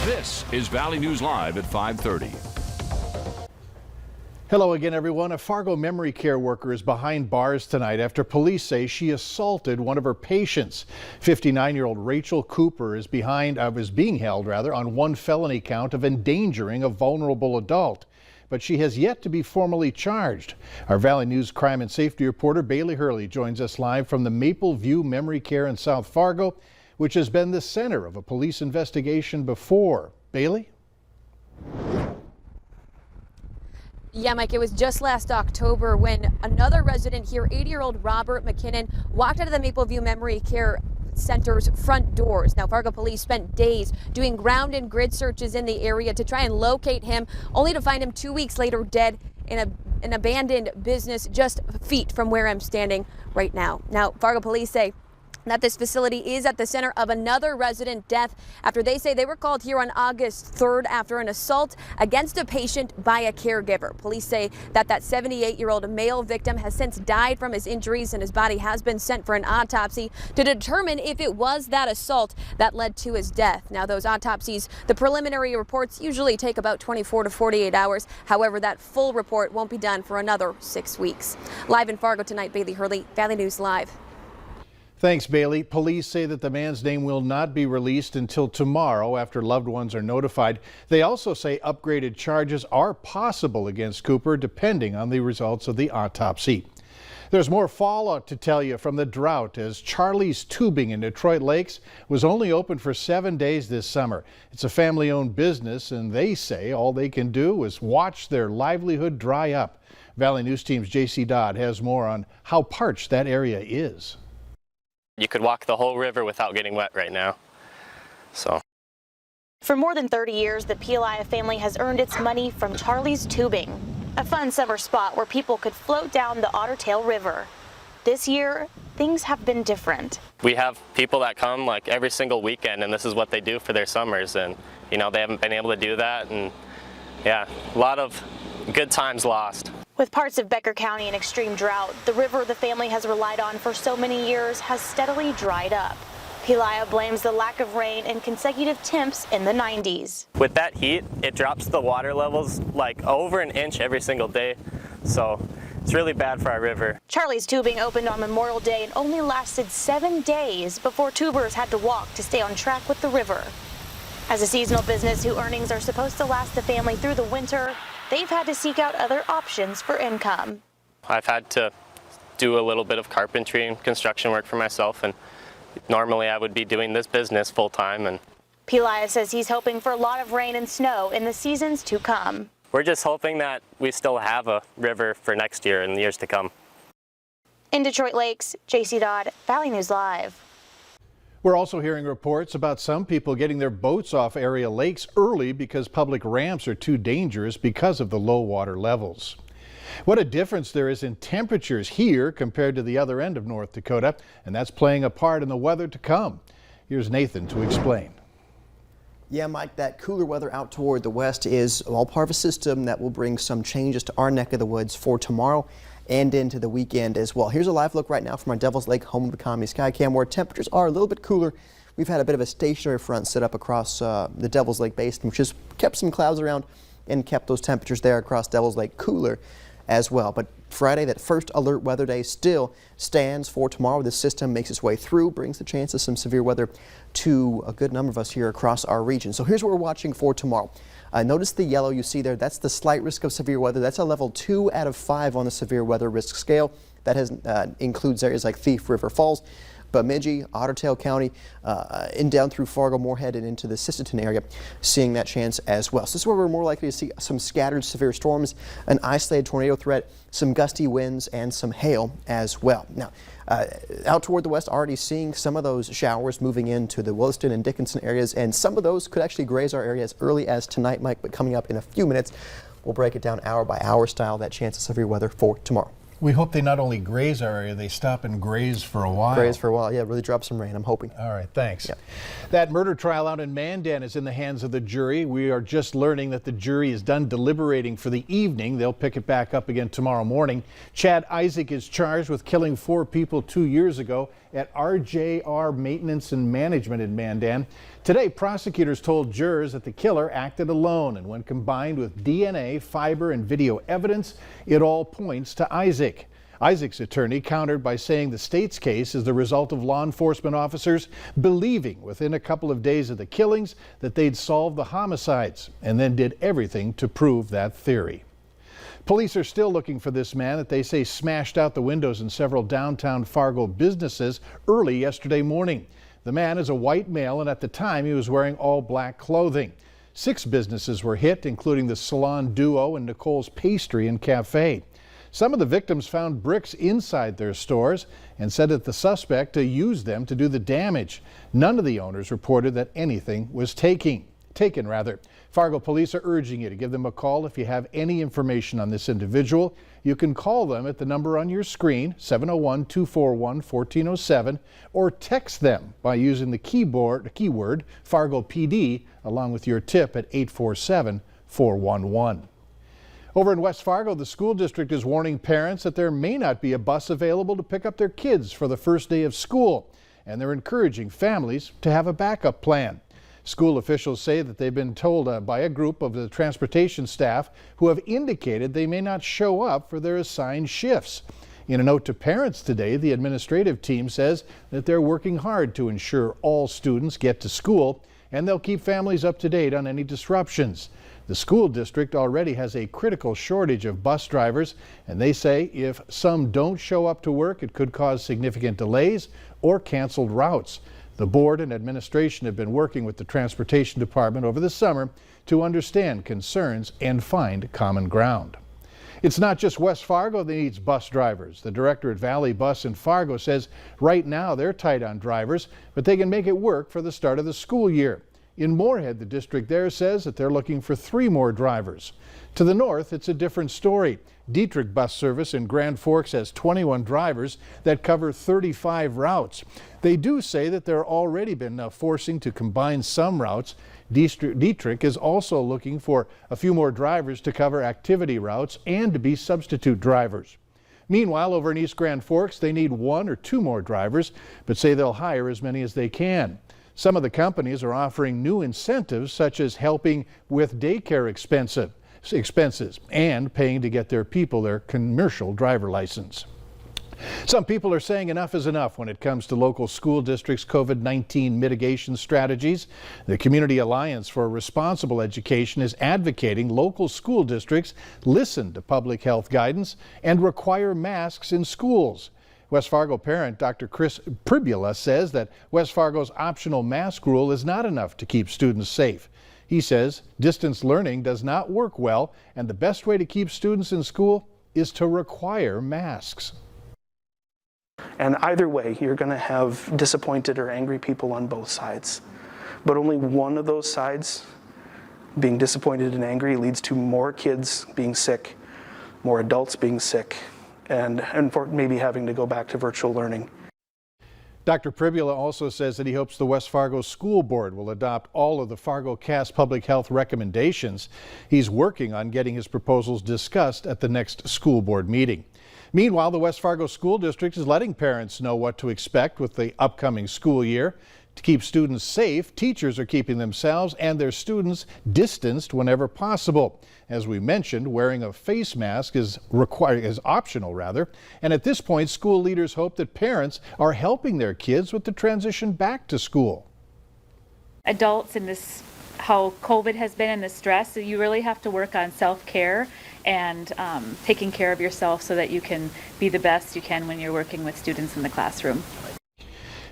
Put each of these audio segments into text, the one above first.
This is Valley News Live at 5:30. Hello again, everyone. A Fargo memory care worker is behind bars tonight after police say she assaulted one of her patients. 59-year-old Rachel Cooper is being held on one felony count of endangering a vulnerable adult. But she has yet to be formally charged. Our Valley News crime and safety reporter Bailey Hurley joins us live from the Maple View Memory Care in South Fargo, which has been the center of a police investigation before. Bailey? Yeah, Mike, it was just last October when another resident here, 80-year-old Robert McKinnon, walked out of the Maple View Memory Care Center's front doors. Now, Fargo police spent days doing ground and grid searches in the area to try and locate him, only to find him 2 weeks later dead in an abandoned business just feet from where I'm standing right now. Now, Fargo police say that this facility is at the center of another resident death after they say they were called here on August 3rd after an assault against a patient by a caregiver. Police say that 78-year-old male victim has since died from his injuries and his body has been sent for an autopsy to determine if it was that assault that led to his death. Now, those autopsies, the preliminary reports usually take about 24 to 48 hours. However, that full report won't be done for another 6 weeks. Live in Fargo tonight, Bailey Hurley, Valley News Live. Thanks, Bailey. Police say that the man's name will not be released until tomorrow after loved ones are notified. They also say upgraded charges are possible against Cooper depending on the results of the autopsy. There's more fallout to tell you from the drought as Charlie's Tubing in Detroit Lakes was only open for 7 days this summer. It's a family-owned business and they say all they can do is watch their livelihood dry up. Valley News Team's J.C. Dodd has more on how parched that area is. You could walk the whole river without getting wet right now. For more than 30 years, the Peliah family has earned its money from Charlie's Tubing, a fun summer spot where people could float down the Ottertail River. This year, things have been different. We have people that come like every single weekend, and this is what they do for their summers, and they haven't been able to do that, and yeah, a lot of good times lost. With parts of Becker County in extreme drought, the river the family has relied on for so many years has steadily dried up. Peliah blames the lack of rain and consecutive temps in the 90s. With that heat, it drops the water levels like over an inch every single day, so it's really bad for our river. Charlie's Tubing opened on Memorial Day and only lasted 7 days before tubers had to walk to stay on track with the river. As a seasonal business whose earnings are supposed to last the family through the winter, they've had to seek out other options for income. I've had to do a little bit of carpentry and construction work for myself, and normally I would be doing this business full time. And Peliah says he's hoping for a lot of rain and snow in the seasons to come. We're just hoping that we still have a river for next year and the years to come. In Detroit Lakes, J.C. Dodd, Valley News Live. We're also hearing reports about some people getting their boats off area lakes early because public ramps are too dangerous because of the low water levels. What a difference there is in temperatures here compared to the other end of North Dakota, and that's playing a part in the weather to come. Here's Nathan to explain. Yeah, Mike, that cooler weather out toward the west is all part of a system that will bring some changes to our neck of the woods for tomorrow and into the weekend as well. Here's a live look right now from our Devil's Lake home of economy Skycam, where temperatures are a little bit cooler. We've had a bit of a stationary front set up across the Devil's Lake basin, which has kept some clouds around and kept those temperatures there across Devil's Lake cooler as well. But Friday, that first alert weather day, still stands for tomorrow. This system makes its way through, brings the chance of some severe weather to a good number of us here across our region. So here's what we're watching for tomorrow. Notice the yellow you see there. That's the slight risk of severe weather. That's a level 2 out of 5 on the severe weather risk scale. That includes areas like Thief River Falls, Bemidji, Ottertail County, and down through Fargo, Moorhead, and into the Sisterton area, seeing that chance as well. So this is where we're more likely to see some scattered severe storms, an isolated tornado threat, some gusty winds, and some hail as well. Now, out toward the west, already seeing some of those showers moving into the Williston and Dickinson areas, and some of those could actually graze our area as early as tonight, Mike, but coming up in a few minutes, we'll break it down hour by hour style, that chance of severe weather for tomorrow. We hope they not only graze our area, they stop and graze for a while. Graze for a while, yeah, really drop some rain, I'm hoping. All right, thanks. Yeah. That murder trial out in Mandan is in the hands of the jury. We are just learning that the jury is done deliberating for the evening. They'll pick it back up again tomorrow morning. Chad Isaac is charged with killing 4 people 2 years ago at RJR Maintenance and Management in Mandan. Today, prosecutors told jurors that the killer acted alone, and when combined with DNA, fiber, and video evidence, it all points to Isaac. Isaac's attorney countered by saying the state's case is the result of law enforcement officers believing within a couple of days of the killings that they'd solved the homicides, and then did everything to prove that theory. Police are still looking for this man that they say smashed out the windows in several downtown Fargo businesses early yesterday morning. The man is a white male, and at the time he was wearing all black clothing. 6 businesses were hit, including the Salon Duo and Nicole's Pastry and Cafe. Some of the victims found bricks inside their stores and said that the suspect used them to do the damage. None of the owners reported that anything was taken. Fargo police are urging you to give them a call if you have any information on this individual. You can call them at the number on your screen, 701-241-1407, or text them by using the keyword Fargo PD along with your tip at 847-411. Over in West Fargo, the school district is warning parents that there may not be a bus available to pick up their kids for the first day of school, and they're encouraging families to have a backup plan. School officials say that they've been told by a group of the transportation staff who have indicated they may not show up for their assigned shifts. In a note to parents today, the administrative team says that they're working hard to ensure all students get to school, and they'll keep families up to date on any disruptions. The school district already has a critical shortage of bus drivers, and they say if some don't show up to work, it could cause significant delays or canceled routes. The board and administration have been working with the transportation department over the summer to understand concerns and find common ground. It's not just West Fargo that needs bus drivers. The director at Valley Bus in Fargo says right now they're tight on drivers, but they can make it work for the start of the school year. In Moorhead, the district there says that they're looking for 3 more drivers. To the north, it's a different story. Dietrich Bus Service in Grand Forks has 21 drivers that cover 35 routes. They do say that there have already been forcing to combine some routes. Dietrich is also looking for a few more drivers to cover activity routes and to be substitute drivers. Meanwhile, over in East Grand Forks, they need 1 or 2 more drivers, but say they'll hire as many as they can. Some of the companies are offering new incentives, such as helping with daycare expenses and paying to get their people their commercial driver license. Some people are saying enough is enough when it comes to local school districts' COVID-19 mitigation strategies. The Community Alliance for Responsible Education is advocating local school districts listen to public health guidance and require masks in schools. West Fargo parent Dr. Chris Pribula says that West Fargo's optional mask rule is not enough to keep students safe. He says distance learning does not work well, and the best way to keep students in school is to require masks. And either way, you're going to have disappointed or angry people on both sides. But only one of those sides, being disappointed and angry, leads to more kids being sick, more adults being sick, and for maybe having to go back to virtual learning. Dr. Pribula also says that he hopes the West Fargo School Board will adopt all of the Fargo Cass public health recommendations. He's working on getting his proposals discussed at the next school board meeting. Meanwhile, the West Fargo School District is letting parents know what to expect with the upcoming school year. To keep students safe, teachers are keeping themselves and their students distanced whenever possible. As we mentioned, wearing a face mask is optional, and at this point, school leaders hope that parents are helping their kids with the transition back to school. Adults in this, how COVID has been and the stress, so you really have to work on self-care and taking care of yourself so that you can be the best you can when you're working with students in the classroom.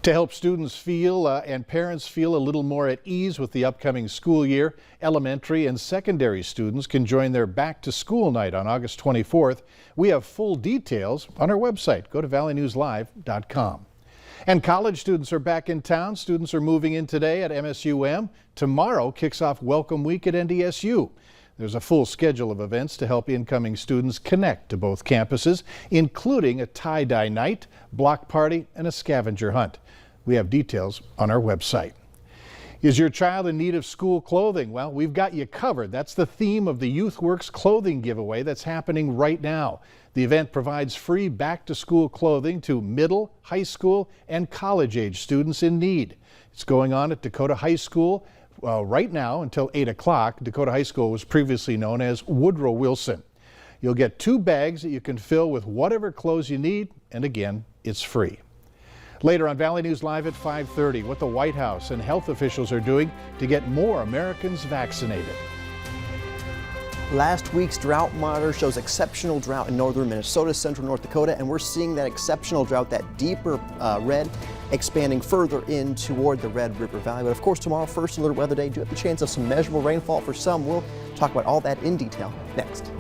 To help students feel and parents feel a little more at ease with the upcoming school year, elementary and secondary students can join their back to school night on August 24th. We have full details on our website. Go to valleynewslive.com. And college students are back in town. Students are moving in today at MSUM. Tomorrow kicks off Welcome Week at NDSU. There's a full schedule of events to help incoming students connect to both campuses, including a tie-dye night, block party, and a scavenger hunt. We have details on our website. Is your child in need of school clothing? Well, we've got you covered. That's the theme of the YouthWorks clothing giveaway that's happening right now. The event provides free back-to-school clothing to middle, high school, and college-age students in need. It's going on at Dakota High School right now until 8 o'clock. Dakota High School was previously known as Woodrow Wilson. You'll get 2 bags that you can fill with whatever clothes you need, and again, it's free. Later on Valley News Live at 5:30, what the White House and health officials are doing to get more Americans vaccinated. Last week's drought monitor shows exceptional drought in northern Minnesota, central North Dakota, and we're seeing that exceptional drought, that deeper red, expanding further in toward the Red River Valley. But of course, tomorrow, first alert weather day, do have the chance of some measurable rainfall for some. We'll talk about all that in detail next.